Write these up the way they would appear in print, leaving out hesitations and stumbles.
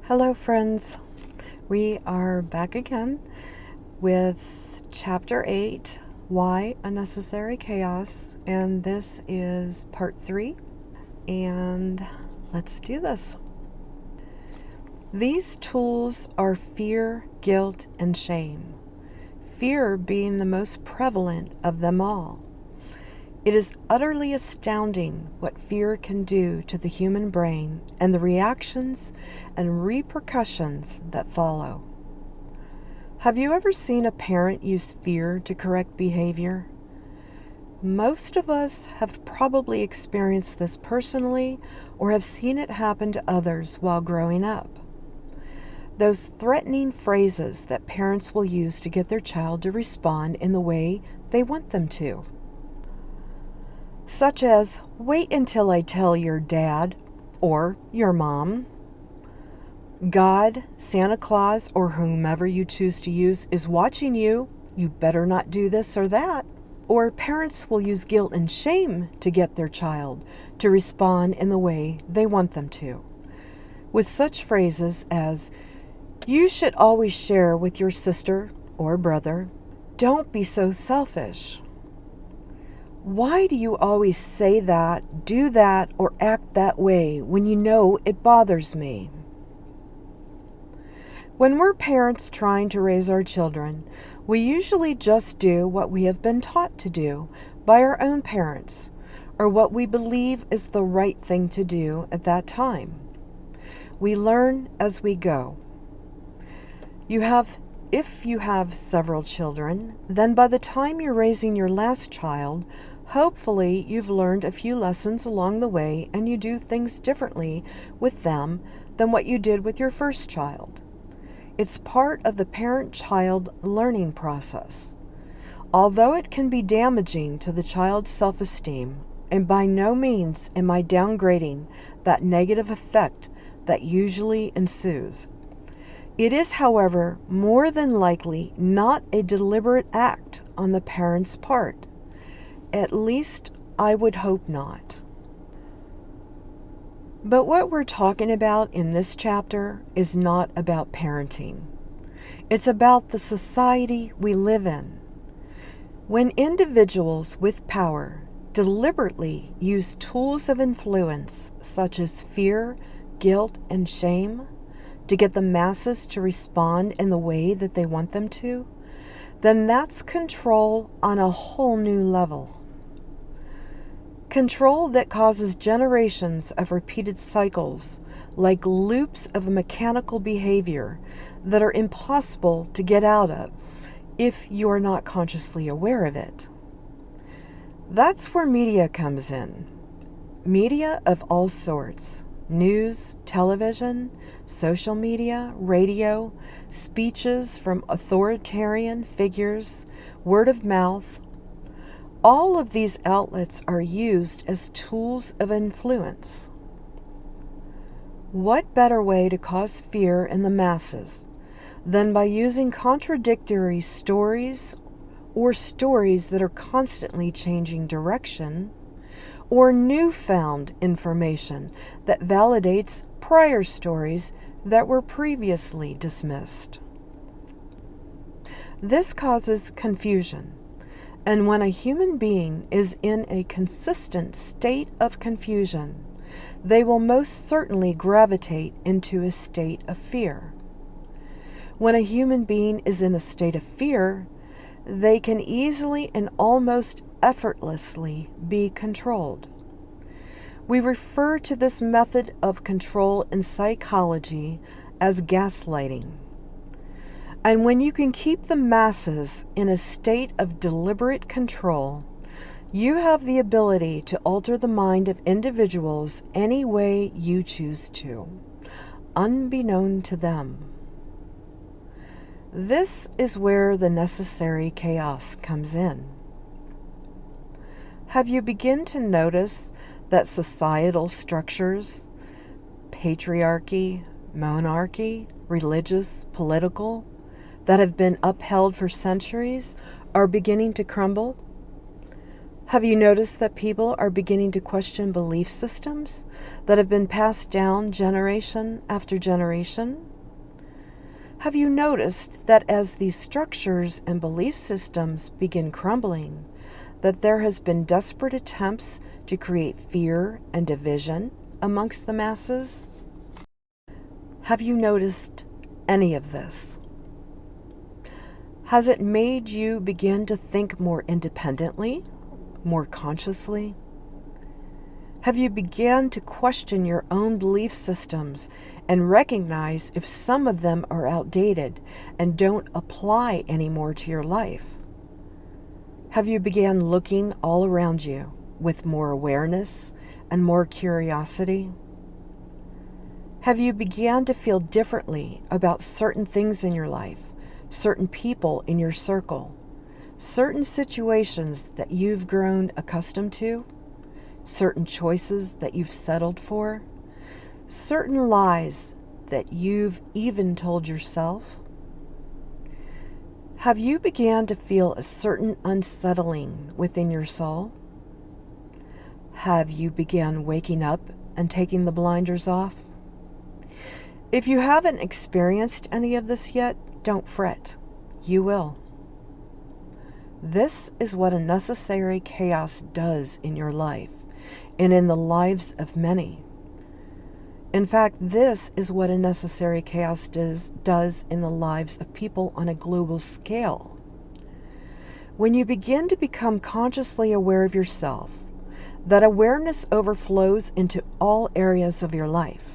Hello, friends. We are back again with Chapter 8, Why Unnecessary Chaos, and this is Part 3, and let's do this. These tools are fear, guilt, and shame, fear being the most prevalent of them all. It is utterly astounding what fear can do to the human brain and the reactions and repercussions that follow. Have you ever seen a parent use fear to correct behavior? Most of us have probably experienced this personally or have seen it happen to others while growing up. Those threatening phrases that parents will use to get their child to respond in the way they want them to. Such as, wait until I tell your dad or your mom. God, Santa Claus, or whomever you choose to use is watching you. You better not do this or that. Or parents will use guilt and shame to get their child to respond in the way they want them to. With such phrases as, you should always share with your sister or brother. Don't be so selfish. Why do you always say that, do that, or act that way when you know it bothers me? When we're parents trying to raise our children, we usually just do what we have been taught to do by our own parents, or what we believe is the right thing to do at that time. We learn as we go. If you have several children, then by the time you're raising your last child, hopefully you've learned a few lessons along the way and you do things differently with them than what you did with your first child. It's part of the parent-child learning process. Although it can be damaging to the child's self-esteem, and by no means am I downgrading that negative effect that usually ensues. It is, however, more than likely not a deliberate act on the parent's part. At least, I would hope not. But what we're talking about in this chapter is not about parenting. It's about the society we live in. When individuals with power deliberately use tools of influence such as fear, guilt, and shame to get the masses to respond in the way that they want them to, then that's control on a whole new level. Control that causes generations of repeated cycles, like loops of mechanical behavior that are impossible to get out of if you are not consciously aware of it. That's where media comes in. Media of all sorts. News, television, social media, radio, speeches from authoritarian figures, word of mouth. All of these outlets are used as tools of influence. What better way to cause fear in the masses than by using contradictory stories or stories that are constantly changing direction, or newfound information that validates prior stories that were previously dismissed? This causes confusion. And when a human being is in a consistent state of confusion, they will most certainly gravitate into a state of fear. When a human being is in a state of fear, they can easily and almost effortlessly be controlled. We refer to this method of control in psychology as gaslighting. And when you can keep the masses in a state of deliberate control, you have the ability to alter the mind of individuals any way you choose to, unbeknown to them. This is where the necessary chaos comes in. Have you begun to notice that societal structures, patriarchy, monarchy, religious, political, that have been upheld for centuries are beginning to crumble? Have you noticed that people are beginning to question belief systems that have been passed down generation after generation? Have you noticed that as these structures and belief systems begin crumbling, that there has been desperate attempts to create fear and division amongst the masses? Have you noticed any of this? Has it made you begin to think more independently, more consciously? Have you begun to question your own belief systems and recognize if some of them are outdated and don't apply anymore to your life? Have you begun looking all around you with more awareness and more curiosity? Have you begun to feel differently about certain things in your life, certain people in your circle, certain situations that you've grown accustomed to? Certain choices that you've settled for, certain lies that you've even told yourself? Have you began to feel a certain unsettling within your soul? Have you begun waking up and taking the blinders off? If you haven't experienced any of this yet, don't fret. You will. This is what a necessary chaos does in your life and in the lives of many. In fact, this is what a necessary chaos does in the lives of people on a global scale. When you begin to become consciously aware of yourself, that awareness overflows into all areas of your life.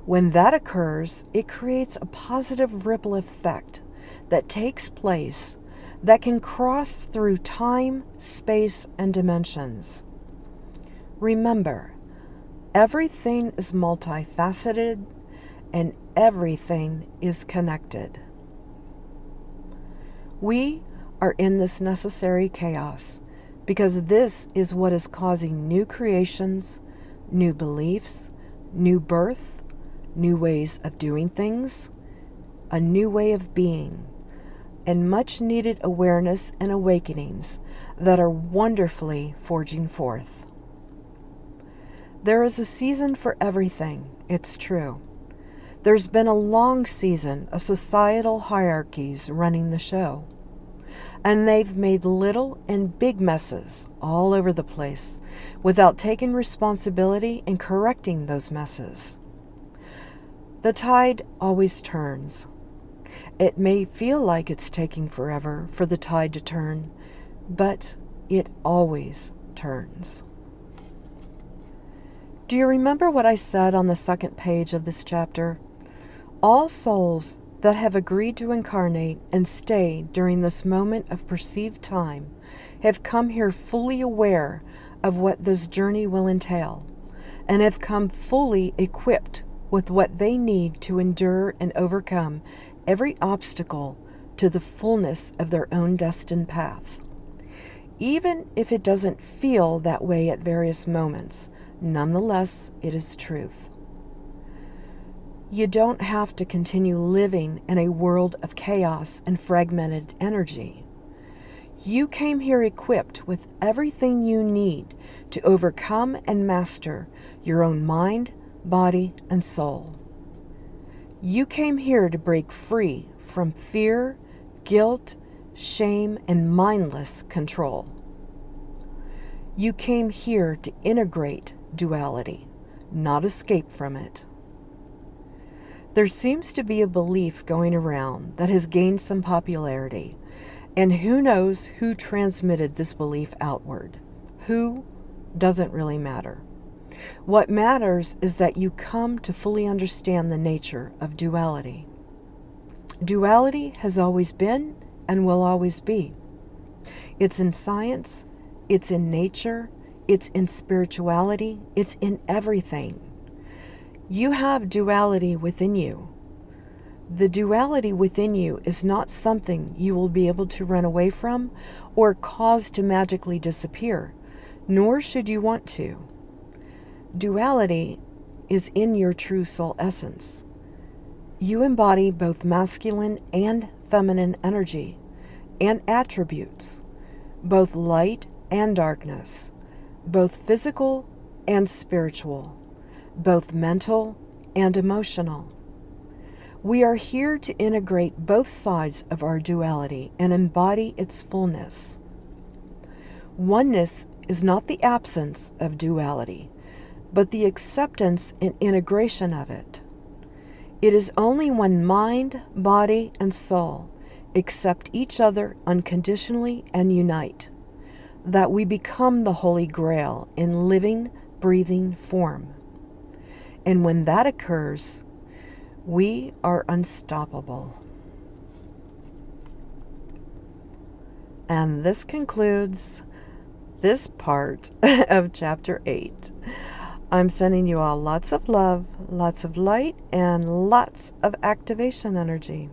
When that occurs, it creates a positive ripple effect that takes place that can cross through time, space, and dimensions. Remember, everything is multifaceted and everything is connected. We are in this necessary chaos because this is what is causing new creations, new beliefs, new birth, new ways of doing things, a new way of being, and much needed awareness and awakenings that are wonderfully forging forth. There is a season for everything, it's true. There's been a long season of societal hierarchies running the show, and they've made little and big messes all over the place without taking responsibility and correcting those messes. The tide always turns. It may feel like it's taking forever for the tide to turn, but it always turns. Do you remember what I said on the second page of this chapter? All souls that have agreed to incarnate and stay during this moment of perceived time have come here fully aware of what this journey will entail, and have come fully equipped with what they need to endure and overcome every obstacle to the fullness of their own destined path. Even if it doesn't feel that way at various moments, nonetheless, it is truth. You don't have to continue living in a world of chaos and fragmented energy. You came here equipped with everything you need to overcome and master your own mind, body, and soul. You came here to break free from fear, guilt, shame, and mindless control. You came here to integrate duality, not escape from it. There seems to be a belief going around that has gained some popularity, and who knows who transmitted this belief outward. Who doesn't really matter. What matters is that you come to fully understand the nature of duality. Duality has always been and will always be. It's in science, it's in nature, it's in spirituality, it's in everything. You have duality within you. The duality within you is not something you will be able to run away from or cause to magically disappear, nor should you want to. Duality is in your true soul essence. You embody both masculine and feminine energy and attributes, both light and darkness, both physical and spiritual, both mental and emotional. We are here to integrate both sides of our duality and embody its fullness. Oneness is not the absence of duality, but the acceptance and integration of it. It is only when mind, body, and soul accept each other unconditionally and unite that we become the Holy Grail in living, breathing form. And when that occurs, we are unstoppable. And this concludes this part of Chapter 8. I'm sending you all lots of love, lots of light, and lots of activation energy.